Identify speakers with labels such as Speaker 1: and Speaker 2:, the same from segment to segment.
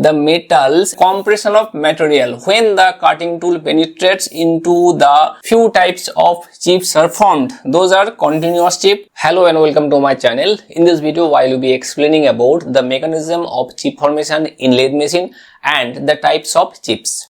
Speaker 1: the metals, compression of material. When the cutting tool penetrates into the few types of chips are formed, those are continuous chip. Hello and welcome to my channel. In this video I will be explaining about the mechanism of chip formation in lathe machine and the types of chips.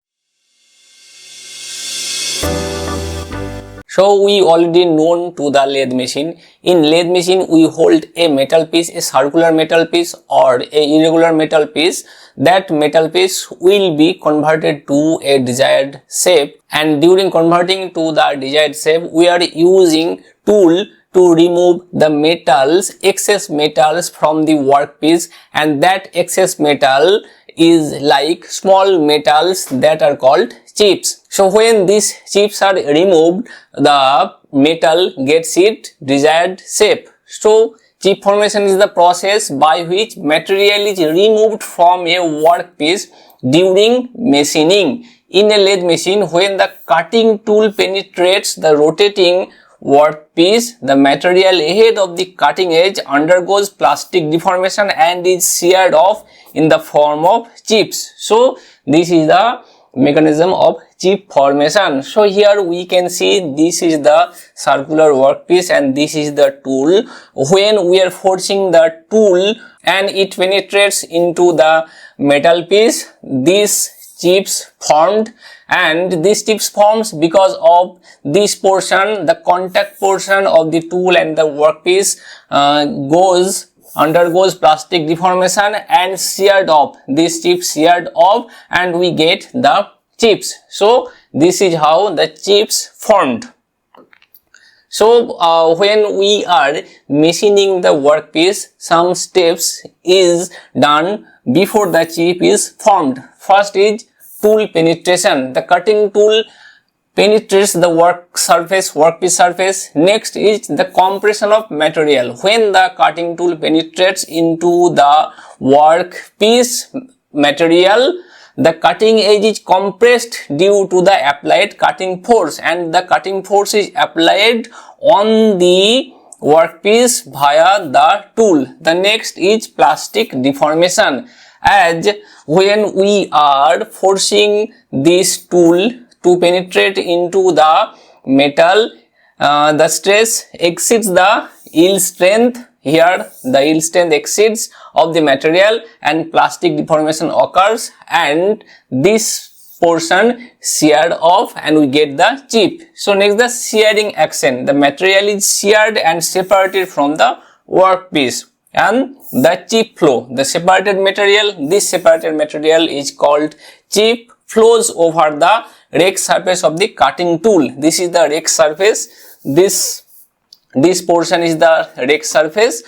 Speaker 1: So we already known to the lathe machine. In lathe machine we hold a metal piece, a circular metal piece or a irregular metal piece. That metal piece will be converted to a desired shape, and during converting to the desired shape we are using tool to remove the metals, excess metals from the workpiece, and that excess metal is like small metals that are called chips. So when these chips are removed, the metal gets its desired shape. So chip formation is the process by which material is removed from a workpiece during machining. In a lathe machine, when the cutting tool penetrates the rotating workpiece, the material ahead of the cutting edge undergoes plastic deformation and is sheared off in the form of chips. So this is the mechanism of chip formation. So here we can see this is the circular workpiece and this is the tool. When we are forcing the tool and it penetrates into the metal piece, these chips formed, and these chips forms because of this portion, the contact portion of the tool and the workpiece undergoes plastic deformation and sheared off. This chip sheared off and we get the chips. So this is how the chips formed. So when we are machining the workpiece, some steps is done before the chip is formed. First is tool penetration. The cutting tool penetrates the workpiece surface. Next is the compression of material. When the cutting tool penetrates into the workpiece material, the cutting edge is compressed due to the applied cutting force, and the cutting force is applied on the workpiece via the tool. The next is plastic deformation. As when we are forcing this tool to penetrate into the metal, the stress exceeds the yield strength. Here the yield strength exceeds of the material and plastic deformation occurs, and this portion sheared off and we get the chip. So next, the shearing action. The material is sheared and separated from the workpiece, and the chip flow. The separated material, this separated material is called chip, flows over the rake surface of the cutting tool. This is the rake surface. This portion is the rake surface,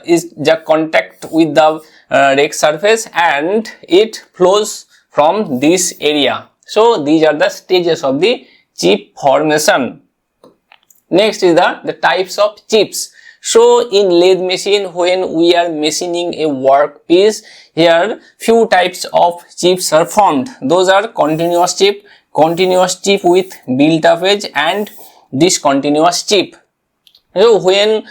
Speaker 1: is the contact with the rake surface, and it flows from this area. So these are the stages of the chip formation. Next is the types of chips. So in lathe machine, when we are machining a workpiece, here few types of chips are formed. Those are continuous chip with built-up edge, and discontinuous chip. So when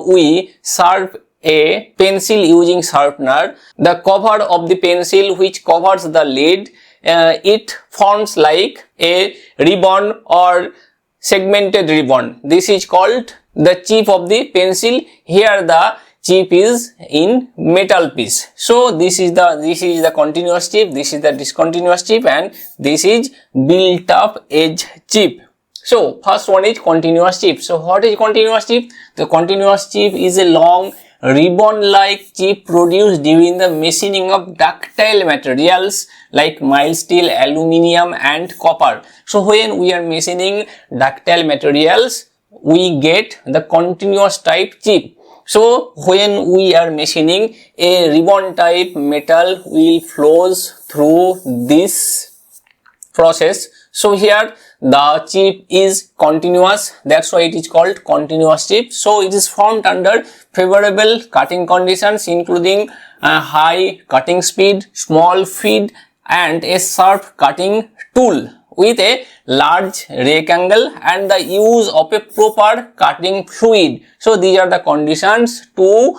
Speaker 1: we sharp a pencil using sharpener, the cover of the pencil which covers the lead, it forms like a ribbon or segmented ribbon. This is called the chip of the pencil. Here the chip is in metal piece. So this is the continuous chip, this is the discontinuous chip, and this is built up edge chip. So first one is continuous chip. So what is continuous chip? The continuous chip is a long ribbon-like chip produced during the machining of ductile materials like mild steel, aluminium and copper. So when we are machining ductile materials, we get the continuous type chip. So when we are machining, a ribbon type metal will flows through this process. So here the chip is continuous, that's why it is called continuous chip. So it is formed under favorable cutting conditions, including a high cutting speed, small feed and a sharp cutting tool with a large rake angle and the use of a proper cutting fluid. So these are the conditions to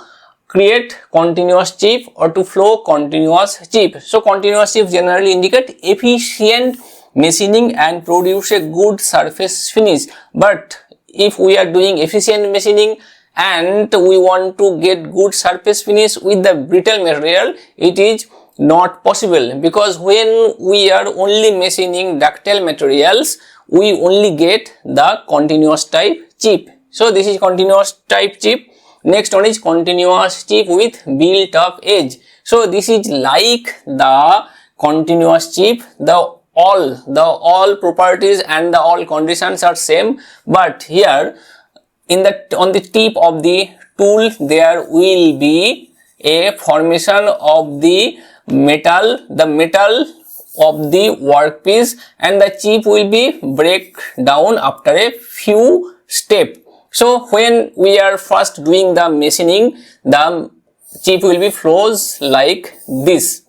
Speaker 1: create continuous chip or to flow continuous chip. So continuous chip generally indicate efficient machining and produce a good surface finish. But if we are doing efficient machining and we want to get good surface finish with the brittle material, it is not possible, because when we are only machining ductile materials, we only get the continuous type chip. So this is continuous type chip. Next one is continuous chip with built up edge. So this is like the continuous chip, the all properties and the all conditions are same, but here on the tip of the tool there will be a formation of the metal of the workpiece, and the chip will be break down after a few steps. So when we are first doing the machining, the chip will be flows like this.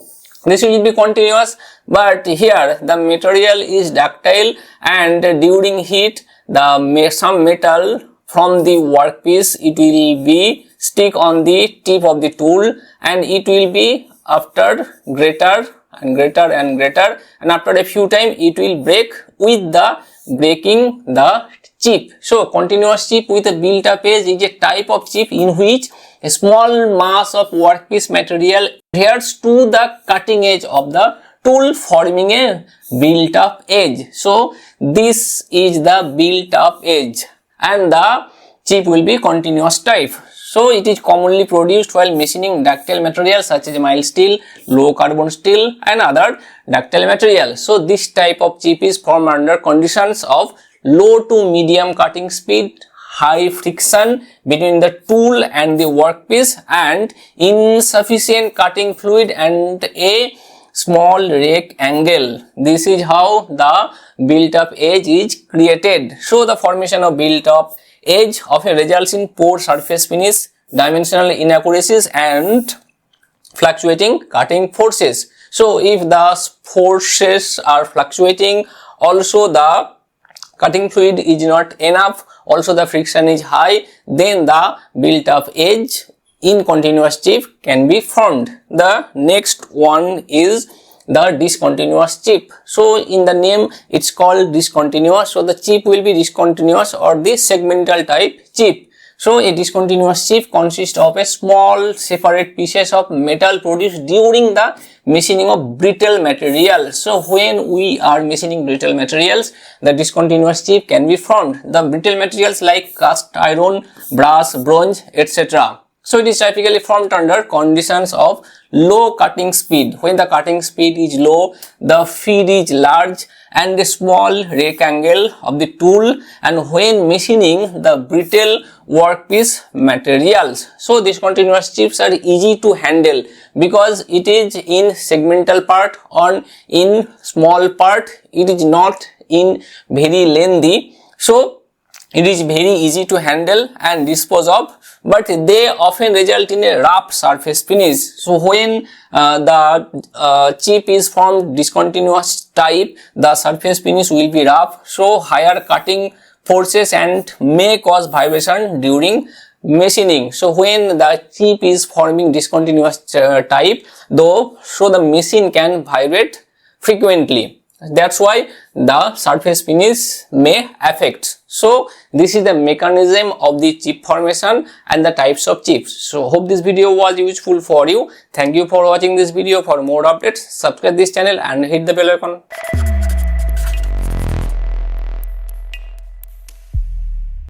Speaker 1: This will be continuous, but here the material is ductile, and during heat some metal from the workpiece, it will be stick on the tip of the tool, and it will be after greater and greater and greater, and after a few time it will break with the breaking the chip. So continuous chip with a built up edge is a type of chip in which a small mass of workpiece material adheres to the cutting edge of the tool, forming a built up edge. So this is the built up edge, and the chip will be continuous type. So it is commonly produced while machining ductile materials such as mild steel, low carbon steel and other ductile materials. So this type of chip is formed under conditions of low to medium cutting speed, high friction between the tool and the workpiece, and insufficient cutting fluid and a small rake angle. This is how the built up edge is created. So the formation of built up edge often results in poor surface finish, dimensional inaccuracies and fluctuating cutting forces. So if the forces are fluctuating, also the cutting fluid is not enough, also the friction is high, then the built up edge in continuous chip can be formed. The next one is the discontinuous chip. So in the name it's called discontinuous, so the chip will be discontinuous or the segmental type chip. So a discontinuous chip consists of a small separate pieces of metal produced during the machining of brittle materials. So when we are machining brittle materials, the discontinuous chip can be formed. The brittle materials like cast iron, brass, bronze, etc. So it is typically formed under conditions of low cutting speed. When the cutting speed is low, the feed is large and a small rake angle of the tool, and when machining the brittle workpiece materials. So discontinuous chips are easy to handle because it is in segmental part or in small part. It is not in very lengthy. So it is very easy to handle and dispose of, but they often result in a rough surface finish. So when the chip is formed discontinuous type, the surface finish will be rough, so higher cutting forces and may cause vibration during machining. So when the chip is forming discontinuous type, though, so the machine can vibrate frequently. That's why the surface finish may affect. So this is the mechanism of the chip formation and the types of chips. So hope this video was useful for you. Thank you for watching this video. For more updates, subscribe this channel and hit the bell icon.